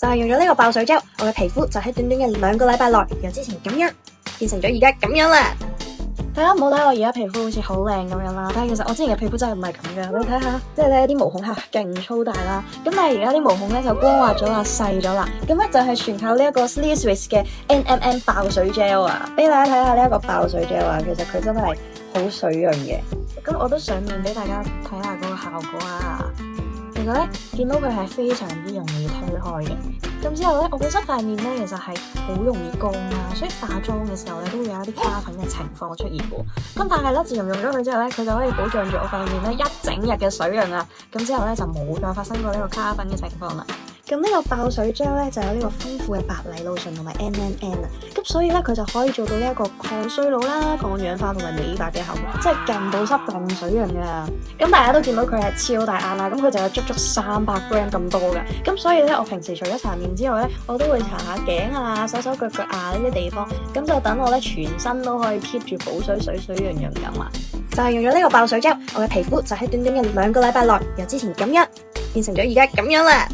就係用咗呢個爆水 gel，我嘅皮膚就喺短短嘅2個禮拜內，由之前咁樣變成咗而家咁樣啦。大家唔好睇我而家皮膚好似好靚咁樣啦，但係其實我之前嘅皮膚真係唔係咁嘅。你睇下，即係咧啲毛孔係勁粗大啦，咁但係而家啲毛孔咧就光滑咗啦，細咗啦。咁咧就係全靠呢一個 Sleeve Swiss 嘅 NMN 爆水 gel 啊！俾大家睇下呢一個爆水 gel 啊，其實佢真係好水潤嘅。咁我都上面俾大家睇下嗰個效果啊。其實咧，見到佢係非常之容易推開嘅。咁之後咧，我本身塊面咧其實係好容易乾啦，所以化妝嘅時候咧都會有一啲卡粉嘅情況出現嘅。咁但係咧，自從用咗佢之後咧，佢就可以保障住我塊面咧一整日嘅水潤啦。咁之後咧就冇再發生過呢個卡粉嘅情況啦。咁呢個爆水 gel 咧就有呢個豐富嘅白藜蘆醇同埋 NMN 啊，咁所以咧佢就可以做到呢一個抗衰老啦、抗氧化同埋美白嘅效果，即係勁保濕、勁水潤噶。咁大家都見到佢係超大眼啦，咁佢就有足足300g 咁多嘅。咁所以咧，我平時除咗搽面之外咧，我都會搽下頸啊、手手腳腳啊呢啲地方，咁就等我咧全身都可以 keep 住補水、水水潤潤咁啦。就係用咗呢個爆水 gel，我嘅皮膚就喺短短嘅2個禮拜內，由之前咁樣變成咗而家咁樣啦。